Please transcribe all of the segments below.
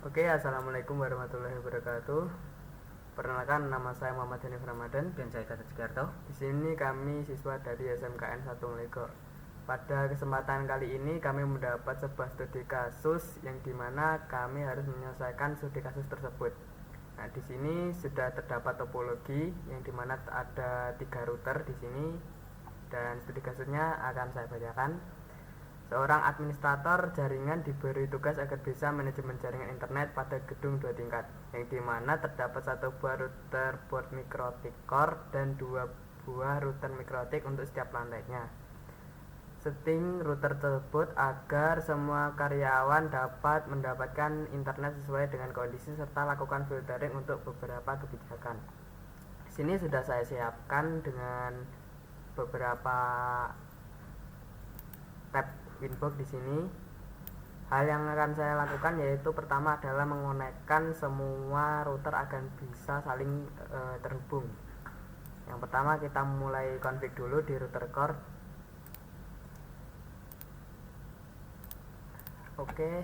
Oke, assalamualaikum warahmatullahi wabarakatuh. Perkenalkan, nama saya Muhammad Hanif Ramadan. Dan saya Gatot Sugiarto. Di sini kami siswa dari SMKN 1 Lego. Pada kesempatan kali ini kami mendapat sebuah studi kasus yang dimana kami harus menyelesaikan studi kasus tersebut. Nah, di sini sudah terdapat topologi yang dimana ada 3 router di sini, dan studi kasusnya akan saya bacakan. Seorang administrator jaringan diberi tugas agar bisa manajemen jaringan internet pada gedung 2 tingkat, yang dimana terdapat 1 buah router board mikrotik core dan 2 buah router mikrotik untuk setiap lantainya. Setting router tersebut agar semua karyawan dapat mendapatkan internet sesuai dengan kondisi serta lakukan filtering untuk beberapa kebijakan. Di sini sudah saya siapkan dengan beberapa tab Winbox di sini. Hal yang akan saya lakukan yaitu pertama adalah mengonekkan semua router agar bisa saling terhubung. Yang pertama kita mulai config dulu di router core. Oke.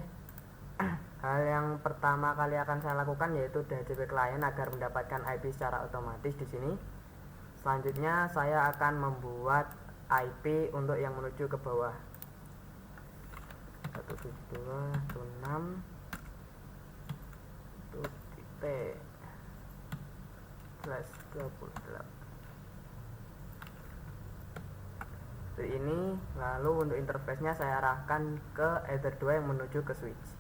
Hal yang pertama kali akan saya lakukan yaitu DHCP client agar mendapatkan IP secara otomatis di sini. Selanjutnya saya akan membuat IP untuk yang menuju ke bawah. 172.1./28 seperti ini. Lalu untuk interface-nya saya arahkan ke Ether 2 yang menuju ke switch.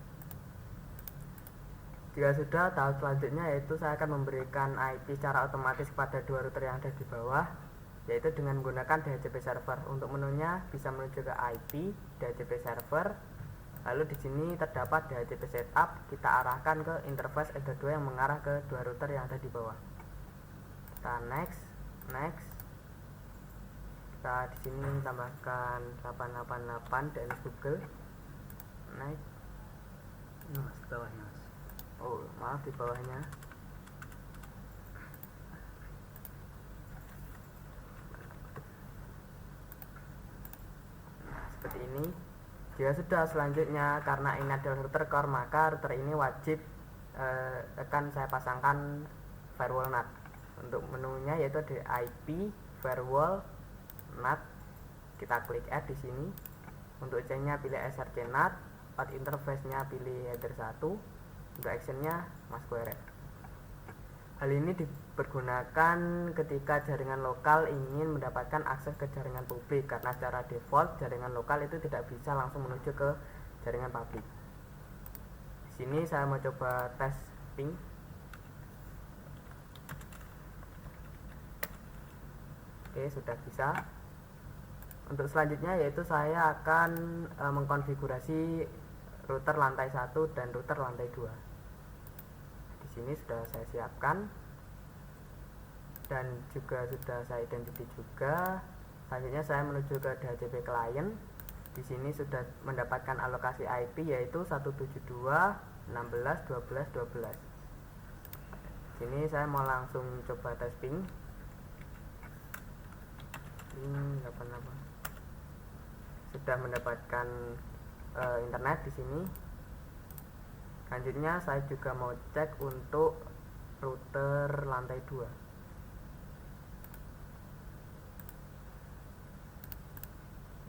Jika sudah, tahap selanjutnya yaitu saya akan memberikan IP secara otomatis kepada 2 router yang ada di bawah, yaitu dengan menggunakan DHCP server. Untuk menunya bisa menuju ke IP DHCP server. Lalu di sini terdapat DHCP setup, kita arahkan ke interface Ether 2 yang mengarah ke 2 router yang ada di bawah. Kita next. Kita di sini tambahkan 888 DNS Google. Next. Mas, bawahnya mas. Oh, maaf di bawahnya. Nah, seperti ini. Jika sudah, selanjutnya karena ini adalah router core, maka router ini wajib akan saya pasangkan firewall NAT. Untuk menunya yaitu di IP firewall NAT. Kita klik add di sini. Untuk chain-nya pilih SRC NAT, path interface-nya pilih header 1, untuk action-nya MASQRE. Hal ini dipergunakan ketika jaringan lokal ingin mendapatkan akses ke jaringan publik, karena secara default jaringan lokal itu tidak bisa langsung menuju ke jaringan publik. Di sini saya mau coba tes ping. Oke, sudah bisa. Untuk selanjutnya yaitu saya akan mengkonfigurasi router lantai 1 dan router lantai 2. Di sini sudah saya siapkan dan juga sudah saya identity juga. Selanjutnya saya menuju ke DHCP client. Di sini sudah mendapatkan alokasi IP yaitu 172.16.12.12. Sini saya mau langsung coba tes ping. 88. Sudah mendapatkan internet di sini. Selanjutnya saya juga mau cek untuk router lantai 2.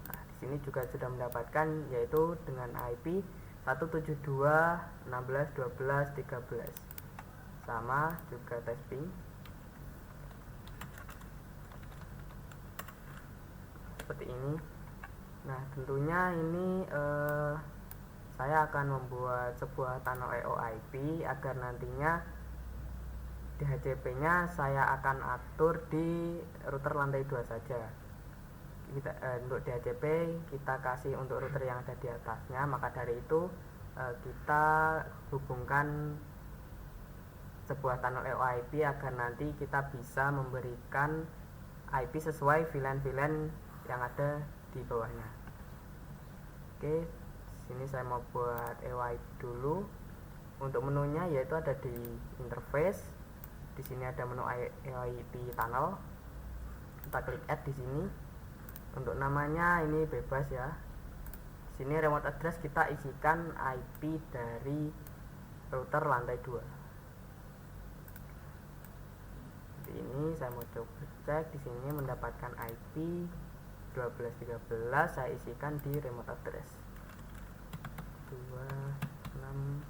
Nah, di sini juga sudah mendapatkan yaitu dengan IP 172.16.12.13. Sama juga tes ping. Seperti ini. Nah, tentunya ini saya akan membuat sebuah tunnel EOIP agar nantinya DHCP-nya saya akan atur di router lantai 2 saja. Untuk DHCP kita kasih untuk router yang ada di atasnya, maka dari itu kita hubungkan sebuah tunnel EOIP agar nanti kita bisa memberikan IP sesuai VLAN yang ada di bawahnya. Oke, sini saya mau buat EOIP dulu. Untuk menunya yaitu ada di interface. Di sini ada menu EOIP tunnel. Kita klik add di sini. Untuk namanya ini bebas ya. Di sini remote address kita isikan IP dari router lantai 2. Di ini saya mau coba cek, di sini mendapatkan IP 1213, saya isikan di remote address 26.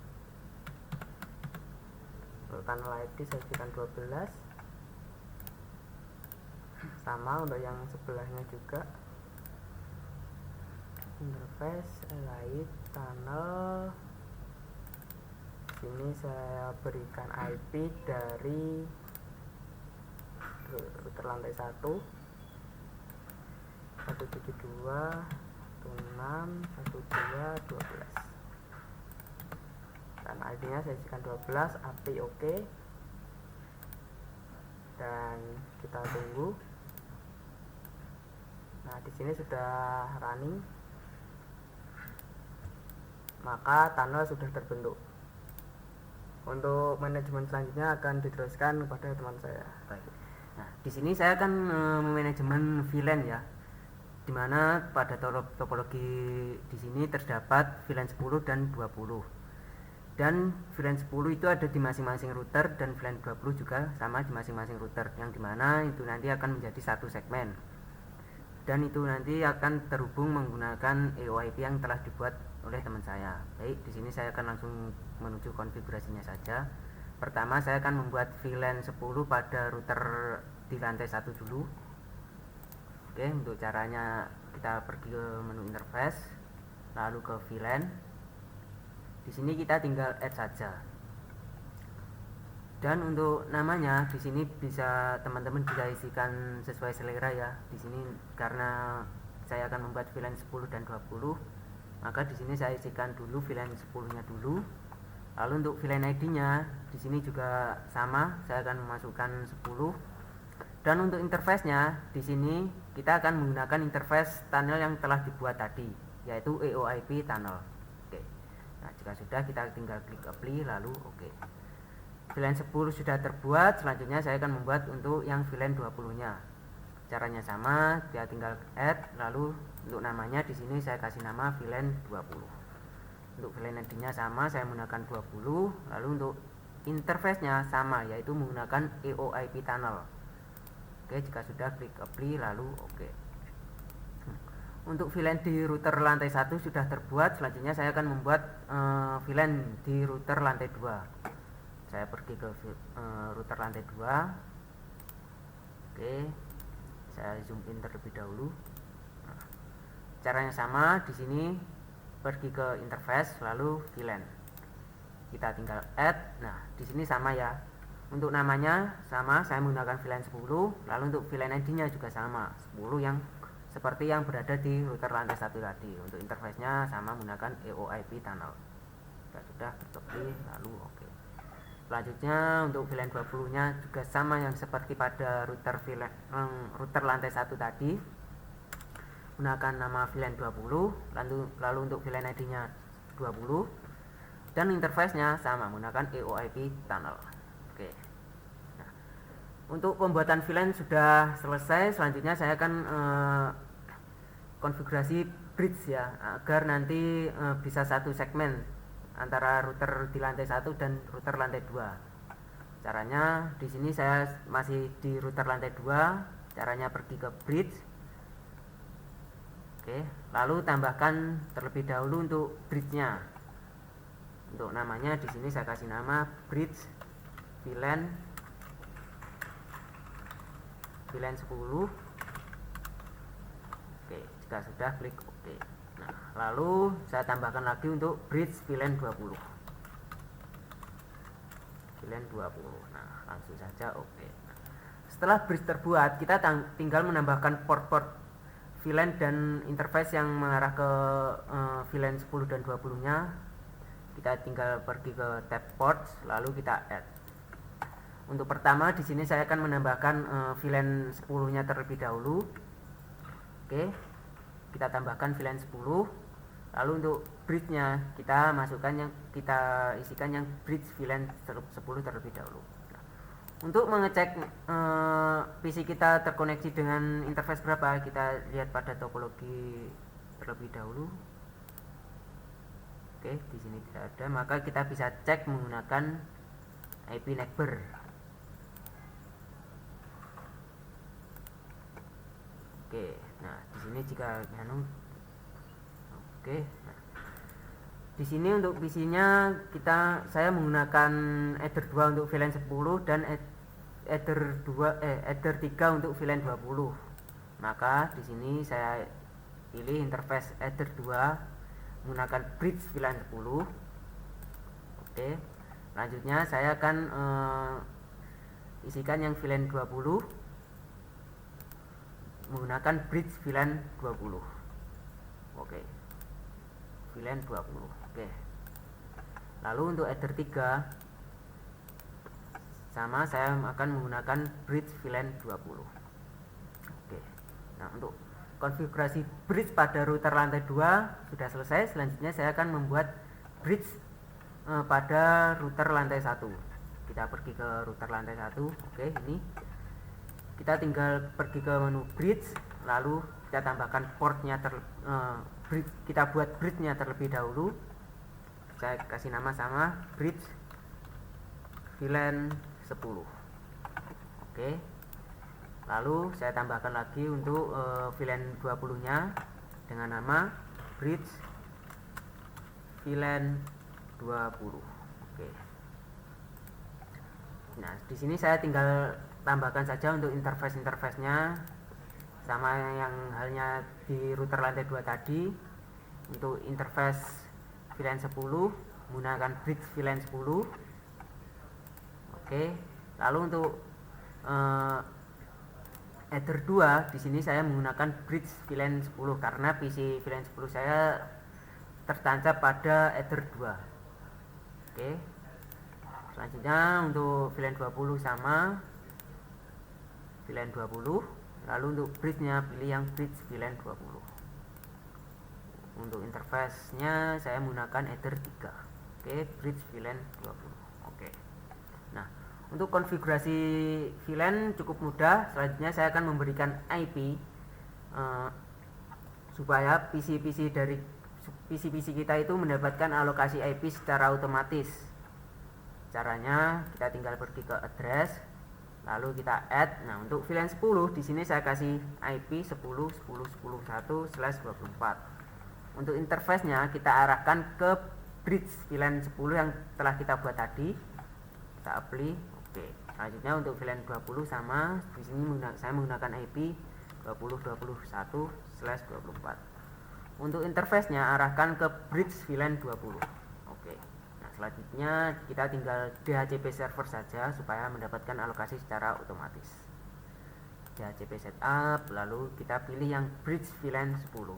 Untuk tunnel ID saya isikan 12, sama untuk yang sebelahnya juga. Interface light tunnel, sini saya berikan IP dari router lantai 1 172.16.12 dan ID nya saya isikan 12, API oke, dan kita tunggu. Nah, di sini sudah running, maka tunnel sudah terbentuk. Untuk manajemen selanjutnya akan diteruskan kepada teman saya. Baik. Nah, di sini saya akan manajemen VLAN ya, dimana pada topologi di sini terdapat VLAN 10 dan 20. Dan VLAN 10 itu ada di masing-masing router, dan VLAN 20 juga sama di masing-masing router, yang dimana itu nanti akan menjadi satu segmen. Dan itu nanti akan terhubung menggunakan EOIP yang telah dibuat oleh teman saya. Baik, di sini saya akan langsung menuju konfigurasinya saja. Pertama, saya akan membuat VLAN 10 pada router di lantai 1 dulu. Oke, untuk caranya kita pergi ke menu interface, lalu ke VLAN. Di sini kita tinggal add saja. Dan untuk namanya di sini bisa teman-teman bisa isikan sesuai selera ya. Di sini karena saya akan membuat VLAN 10 dan 20, maka di sini saya isikan dulu VLAN 10-nya dulu. Lalu untuk VLAN ID-nya di sini juga sama, saya akan memasukkan 10. Dan untuk interface-nya di sini kita akan menggunakan interface tunnel yang telah dibuat tadi, yaitu EOIP tunnel. Oke. Nah, jika sudah, kita tinggal klik apply lalu oke. VLAN 10 sudah terbuat, selanjutnya saya akan membuat untuk yang VLAN 20-nya. Caranya sama, dia tinggal add, lalu untuk namanya di sini saya kasih nama VLAN 20. Untuk VLAN ID-nya sama, saya menggunakan 20, lalu untuk interface-nya sama, yaitu menggunakan EOIP tunnel. Oke, jika sudah klik apply lalu oke. Untuk VLAN di router lantai 1 sudah terbuat, selanjutnya saya akan membuat VLAN di router lantai 2. Saya pergi ke router lantai 2. Oke, saya zoom in terlebih dahulu. Nah, caranya sama, di sini pergi ke interface lalu VLAN. Kita tinggal add. Nah, di sini sama ya. Untuk namanya sama, saya menggunakan VLAN 10, lalu untuk VLAN ID-nya juga sama, 10 yang seperti yang berada di router lantai 1 tadi. Untuk interface-nya sama menggunakan EOIP tunnel. Sudah klik lalu oke. Selanjutnya untuk VLAN 20-nya juga sama yang seperti pada router lantai 1 tadi. Gunakan nama VLAN 20, lalu untuk VLAN ID-nya 20, dan interface-nya sama menggunakan EOIP tunnel. Oke. Nah, untuk pembuatan VLAN sudah selesai. Selanjutnya saya akan konfigurasi bridge ya, agar nanti bisa satu segmen antara router di lantai 1 dan router lantai 2. Caranya di sini saya masih di router lantai 2. Caranya pergi ke bridge. Oke, lalu tambahkan terlebih dahulu untuk bridge-nya. Untuk namanya di sini saya kasih nama bridge VLAN 10. Oke, jika sudah klik oke. Nah, lalu saya tambahkan lagi untuk bridge VLAN 20. VLAN 20. Nah, langsung saja oke. Setelah bridge terbuat, kita tinggal menambahkan port-port VLAN dan interface yang mengarah ke VLAN 10 dan 20-nya. Kita tinggal pergi ke tab ports lalu kita add. Untuk pertama di sini saya akan menambahkan VLAN 10-nya terlebih dahulu. Oke. Kita tambahkan VLAN 10. Lalu untuk bridge-nya kita isikan yang bridge VLAN 10 terlebih dahulu. Untuk mengecek PC kita terkoneksi dengan interface berapa, kita lihat pada topologi terlebih dahulu. Oke, di sini tidak ada, maka kita bisa cek menggunakan IP neighbor. Oke, nah di sini jika oke, nah, di sini untuk PC-nya saya menggunakan header 2 untuk VLAN 10 dan header 3 untuk VLAN 20. Maka di sini saya pilih interface header 2 menggunakan bridge VLAN 10. Oke, selanjutnya saya akan isikan yang VLAN 20 menggunakan bridge VLAN 20. Oke, VLAN 20. Oke, lalu untuk header 3 sama, saya akan menggunakan bridge VLAN 20. Oke, nah untuk konfigurasi bridge pada router lantai 2 sudah selesai. Selanjutnya saya akan membuat bridge pada router lantai 1. Kita pergi ke router lantai 1. Oke, ini kita tinggal pergi ke menu bridge, lalu kita tambahkan portnya kita buat bridge-nya terlebih dahulu. Saya kasih nama sama bridge VLAN 10. Oke, lalu saya tambahkan lagi untuk VLAN 20 nya dengan nama bridge VLAN 20. Oke, nah di sini saya tinggal tambahkan saja untuk interface-nya sama yang halnya di router lantai 2 tadi. Untuk interface VLAN 10 menggunakan bridge VLAN 10. Oke, lalu untuk header 2 di sini saya menggunakan bridge VLAN 10 karena PC VLAN 10 saya tertancap pada header 2. Oke, selanjutnya untuk VLAN 20 sama VLAN 20, lalu untuk bridge-nya pilih yang bridge VLAN 20. Untuk interface-nya saya menggunakan header 3. Oke, bridge VLAN 20. Oke, nah untuk konfigurasi VLAN cukup mudah. Selanjutnya saya akan memberikan IP supaya PC-PC kita itu mendapatkan alokasi IP secara otomatis. Caranya kita tinggal pergi ke address, lalu kita add. Nah, untuk VLAN 10 di sini saya kasih IP 10.10.10.1/24. Untuk interface-nya kita arahkan ke bridge VLAN 10 yang telah kita buat tadi. Kita apply. Oke, selanjutnya untuk VLAN 20 sama, di sini saya menggunakan IP 20.21/24. Untuk interface-nya arahkan ke bridge VLAN 20. Oke, nah selanjutnya kita tinggal DHCP server saja supaya mendapatkan alokasi secara otomatis. DHCP setup, lalu kita pilih yang bridge VLAN 10.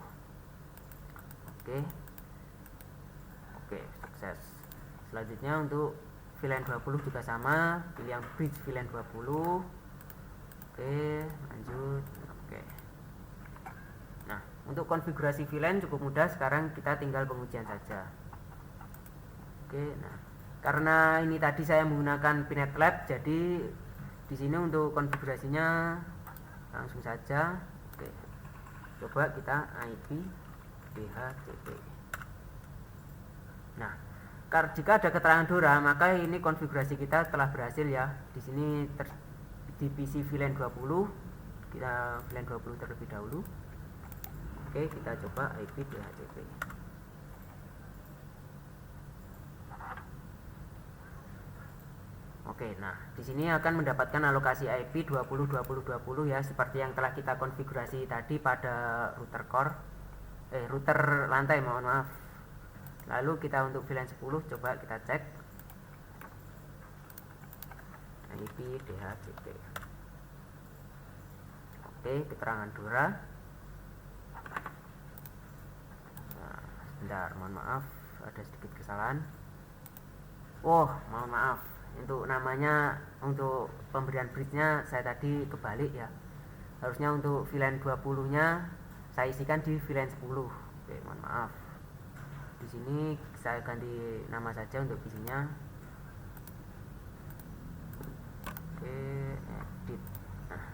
Oke, sukses. Selanjutnya untuk VLAN 20 juga sama, pilih yang bridge VLAN 20. Oke, lanjut. Oke, nah untuk konfigurasi VLAN cukup mudah. Sekarang kita tinggal pengujian saja. Oke, nah karena ini tadi saya menggunakan Pinet Lab, jadi di sini untuk konfigurasinya langsung saja. Oke, coba kita IP DHCP. Nah, jika ada keterangan DORA, maka ini konfigurasi kita telah berhasil ya. Di sini di PC VLAN 20, kita VLAN 20 terlebih dahulu. Oke, kita coba IP DHCP. Oke, nah di sini akan mendapatkan alokasi IP 20 ya, seperti yang telah kita konfigurasi tadi pada router lantai, mohon maaf. Lalu kita untuk VLAN 10 coba kita cek IP DHCP. Oke, keterangan DORA. Nah, sebentar, mohon maaf, ada sedikit kesalahan. Mohon maaf, untuk namanya, untuk pemberian bridge-nya saya tadi kebalik ya. Harusnya untuk VLAN 20 nya saya isikan di VLAN 10. Oke, mohon maaf. Di sini saya ganti nama saja untuk PC-nya. Oke, edit. Nah,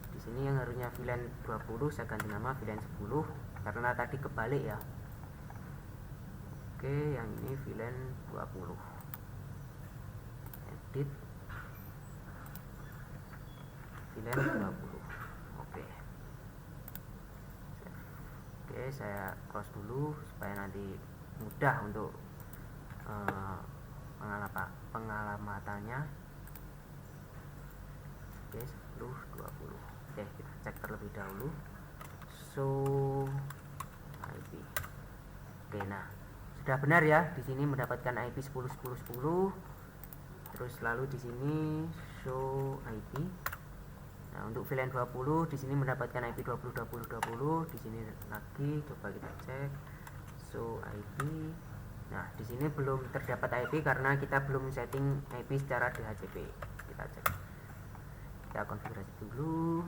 di sini yang harusnya VLAN 20 saya ganti nama VLAN 10 karena tadi kebalik ya. Oke, yang ini VLAN 20. Edit VLAN 20. Oke. Oke, saya close dulu supaya nanti mudah untuk pengalamatannya. Oke, 10 20. Oke, kita cek terlebih dahulu. So IP. Oke, nah sudah benar ya, di sini mendapatkan IP 10 10 10. Terus lalu di sini show IP. Nah, untuk VLAN 20 di sini mendapatkan IP 20 20 20. Di sini lagi coba kita cek show IP. Nah, di sini belum terdapat IP karena kita belum setting IP secara DHCP. Kita cek. Kita konfigurasi dulu.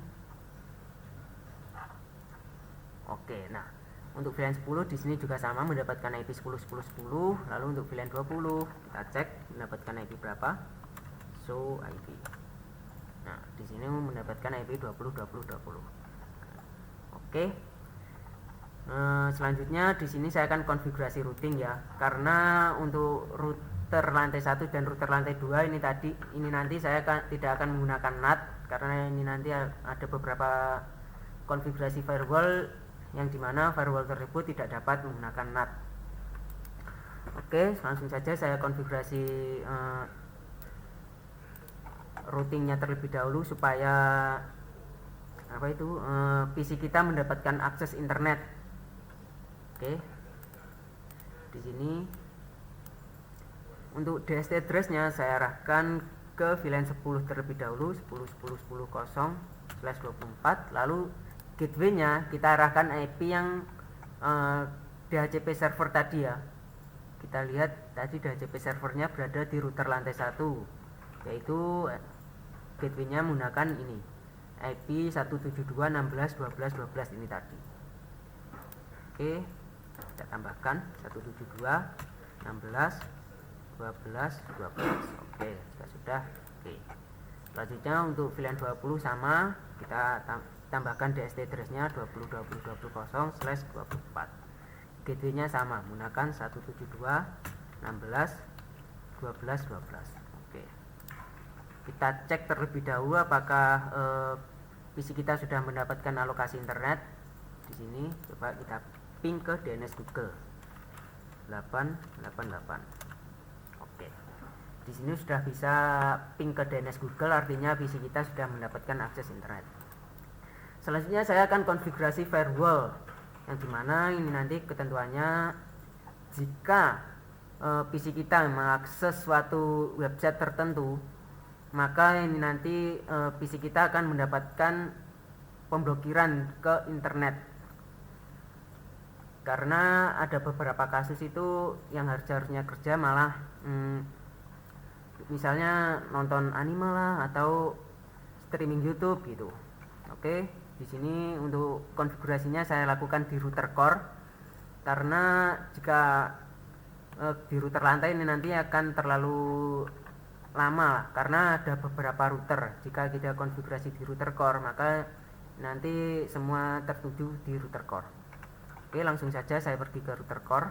Oke, nah untuk VLAN 10 di sini juga sama mendapatkan IP 10 10 10. Lalu untuk VLAN 20 kita cek mendapatkan IP berapa? Show IP. Nah, di sini mendapatkan IP 20 20 20. Oke. Selanjutnya di sini saya akan konfigurasi routing ya. Karena untuk router lantai 1 dan router lantai 2 ini nanti saya tidak akan menggunakan NAT karena ini nanti ada beberapa konfigurasi firewall yang dimana firewall tersebut tidak dapat menggunakan NAT. Oke, langsung saja saya konfigurasi routingnya terlebih dahulu supaya PC kita mendapatkan akses internet. Oke, di sini untuk DST address-nya saya arahkan ke VLAN 10 terlebih dahulu, 10 10 10 0/24. Lalu gateway-nya kita arahkan IP yang DHCP server tadi ya. Kita lihat tadi DHCP servernya berada di router lantai 1, yaitu gateway-nya menggunakan ini IP 172.16.12.12 ini tadi. Oke, kita tambahkan 172.16.12.12. Oke, sudah. Oke, selanjutnya untuk VLAN 20 sama, kita tambahkan DST address-nya 20.20.20/24. Gateway-nya sama menggunakan 172.16.12.12. Oke, kita cek terlebih dahulu apakah PC kita sudah mendapatkan alokasi internet. Di sini coba kita ping ke DNS Google 888. Oke, di sini sudah bisa ping ke DNS Google, artinya PC kita sudah mendapatkan akses internet. Selanjutnya saya akan konfigurasi firewall, yang dimana ini nanti ketentuannya jika PC kita mengakses suatu website tertentu, maka ini nanti PC kita akan mendapatkan pemblokiran ke internet. Karena ada beberapa kasus itu yang harusnya kerja malah misalnya nonton anime lah atau streaming YouTube gitu. Oke, di sini untuk konfigurasinya saya lakukan di router core, karena jika di router lantai ini nanti akan terlalu lama karena ada beberapa router. Jika kita konfigurasi di router core, maka nanti semua tertuju di router core. Oke, langsung saja saya pergi ke router core.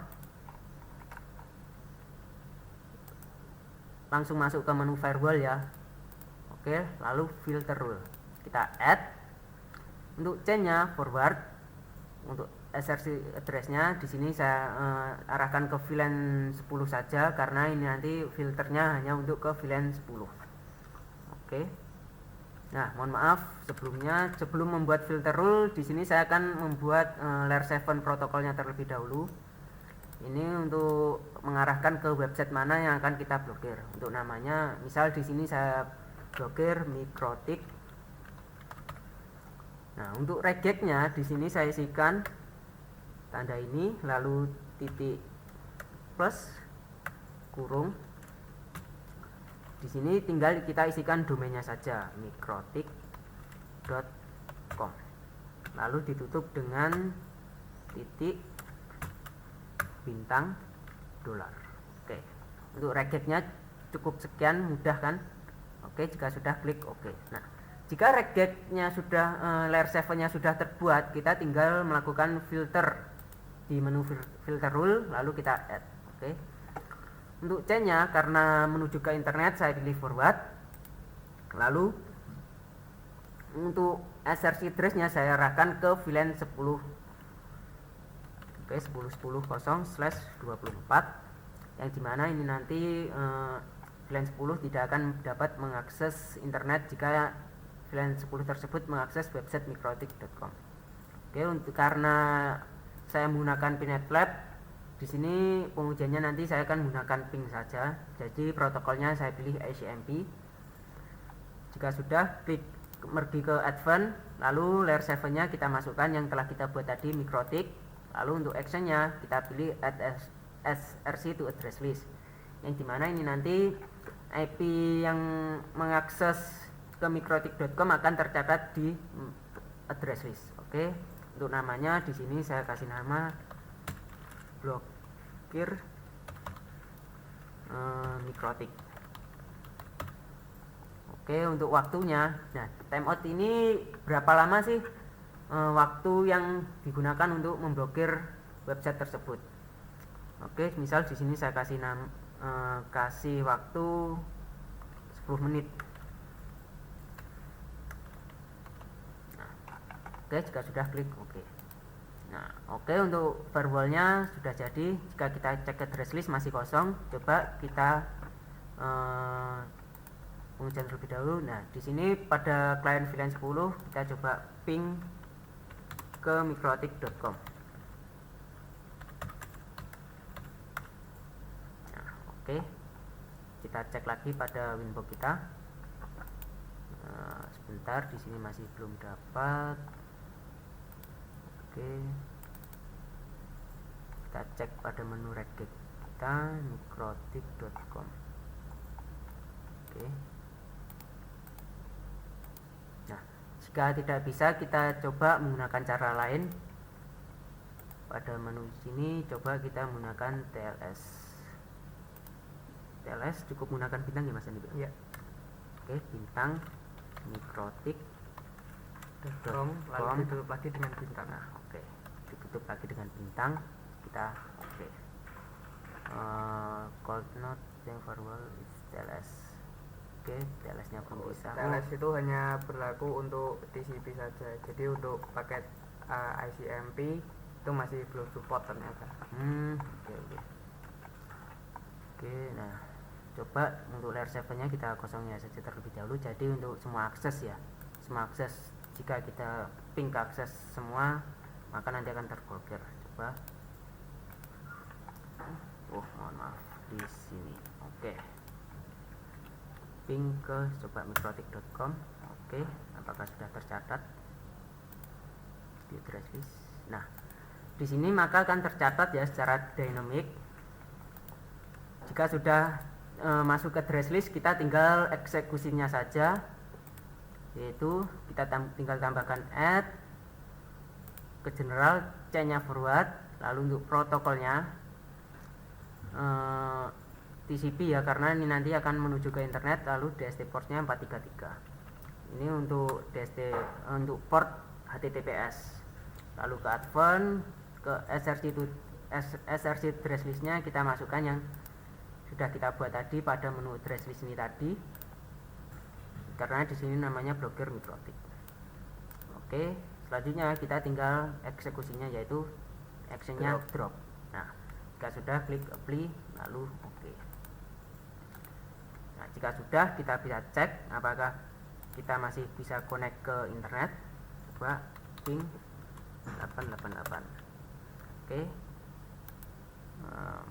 Langsung masuk ke menu firewall ya. Oke, lalu filter rule. Kita add. Untuk chain-nya forward. Untuk SRC address-nya di sini saya arahkan ke VLAN 10 saja karena ini nanti filternya hanya untuk ke VLAN 10. Oke. Nah, mohon maaf sebelum membuat filter rule di sini saya akan membuat layer 7 protokolnya terlebih dahulu. Ini untuk mengarahkan ke website mana yang akan kita blokir. Untuk namanya, misal di sini saya blokir Mikrotik. Nah, untuk regex-nya di sini saya isikan tanda ini, lalu titik plus kurung. Di sini tinggal kita isikan domainnya saja, mikrotik.com. Lalu ditutup dengan titik bintang dolar. Oke. Untuk regexnya cukup sekian, mudah kan? Oke, jika sudah klik oke. Nah, jika regexnya sudah layer 7-nya sudah terbuat, kita tinggal melakukan filter di menu filter rule lalu kita add. Oke. Oke. Untuk C nya karena menuju ke internet saya pilih forward. Lalu untuk SRC address nya saya arahkan ke VLAN 10. Oke, 10.10.0/24 yang dimana ini nanti VLAN 10 tidak akan dapat mengakses internet jika VLAN 10 tersebut mengakses website mikrotik.com. Oke, untuk karena saya menggunakan Pinet Lab, di sini pengujiannya nanti saya akan menggunakan ping saja. Jadi protokolnya saya pilih ICMP. Jika sudah, klik pergi ke Advanced, lalu layer 7-nya kita masukkan yang telah kita buat tadi mikrotik. Lalu untuk actionnya kita pilih add SRC to address list, yang dimana ini nanti IP yang mengakses ke mikrotik.com akan tercatat di address list. Oke, untuk namanya di sini saya kasih nama blokir mikrotik. Oke, untuk waktunya, nah timeout ini berapa lama sih waktu yang digunakan untuk memblokir website tersebut? Oke, misal di sini saya kasih kasih waktu 10 menit. Nah, oke, jika sudah klik oke. Nah, oke, untuk firewallnya sudah jadi. Jika kita cek address list masih kosong, coba kita pengujian terlebih dahulu. Nah, di sini pada client VLAN 10 kita coba ping ke mikrotik.com. Nah, oke. Kita cek lagi pada winbox kita. Sebentar, di sini masih belum dapat. Oke. Kita cek pada menu regex kita mikrotik.com. Oke. Nah, jika tidak bisa kita coba menggunakan cara lain. Pada menu sini coba kita menggunakan TLS. TLS cukup menggunakan bintang ya Mas Andi? Iya. Oke, bintang mikrotik lalu ditutup lagi dengan bintang. Nah, oke, ditutup lagi dengan bintang. Kita oke. Cold note yang firewall is TLS. Oke, TLS nya belum bisa. TLS itu hanya berlaku untuk TCP saja. Jadi untuk paket ICMP itu masih belum support ternyata. Oke. Oke, nah coba untuk layer 7 nya kita kosongnya saja terlebih dahulu. Jadi untuk semua akses ya, semua akses, jika kita ping ke akses semua maka nanti akan terblokir. Coba mohon maaf di sini. Oke, ping ke coba mikrotik.com. Oke, apakah sudah tercatat di address list? Nah, di sini maka akan tercatat ya secara dynamic. Jika sudah masuk ke address list, kita tinggal eksekusinya saja, yaitu kita tinggal tambahkan add ke general, C-nya forward, lalu untuk protokolnya TCP ya, karena ini nanti akan menuju ke internet, lalu DST portnya 433. Ini untuk DST untuk port HTTPS. Lalu ke advanced, ke SRC address listnya kita masukkan yang sudah kita buat tadi pada menu address list ini tadi, karena di sini namanya blokir mikrotik. Oke, selanjutnya kita tinggal eksekusinya, yaitu actionnya drop. Nah, jika sudah klik apply lalu oke. Nah, jika sudah kita bisa cek apakah kita masih bisa connect ke internet. Coba ping 888. Oke.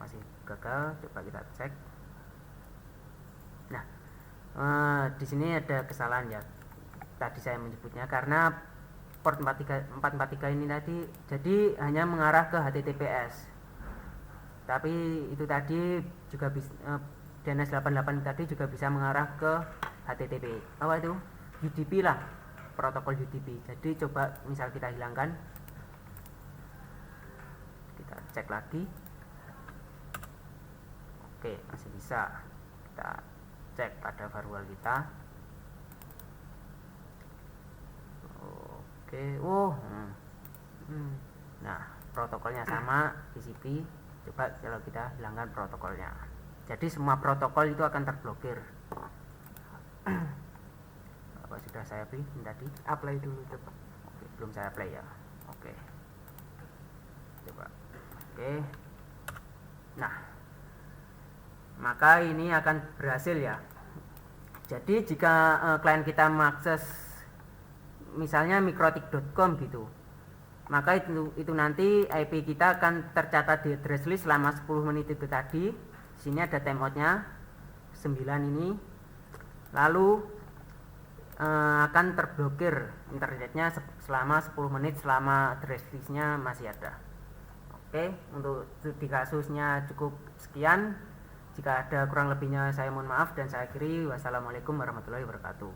Masih gagal, coba kita cek. Nah, di sini ada kesalahan ya, tadi saya menyebutnya karena port 443 ini tadi jadi hanya mengarah ke HTTPS, tapi itu tadi juga bisa DNS 88 tadi juga bisa mengarah ke HTTP. Apa itu? UDP lah, protokol UDP. Jadi coba misal kita hilangkan, kita cek lagi. Oke, masih bisa. Kita cek pada firewall kita. Oke, nah protokolnya sama TCP. Coba kalau kita hilangkan protokolnya, jadi semua protokol itu akan terblokir. Apa sudah saya pilih tadi? Apply dulu coba. Oke, belum saya play ya. Oke, coba. Oke, nah maka ini akan berhasil ya. Jadi jika klien kita mengakses misalnya mikrotik.com gitu, maka itu nanti IP kita akan tercatat di address list selama 10 menit itu tadi. Sini ada timeoutnya 9 ini, lalu akan terblokir internetnya selama 10 menit selama address listnya masih ada. Oke, untuk studi kasusnya cukup sekian. Jika ada kurang lebihnya saya mohon maaf dan saya akhiri. Wassalamualaikum warahmatullahi wabarakatuh.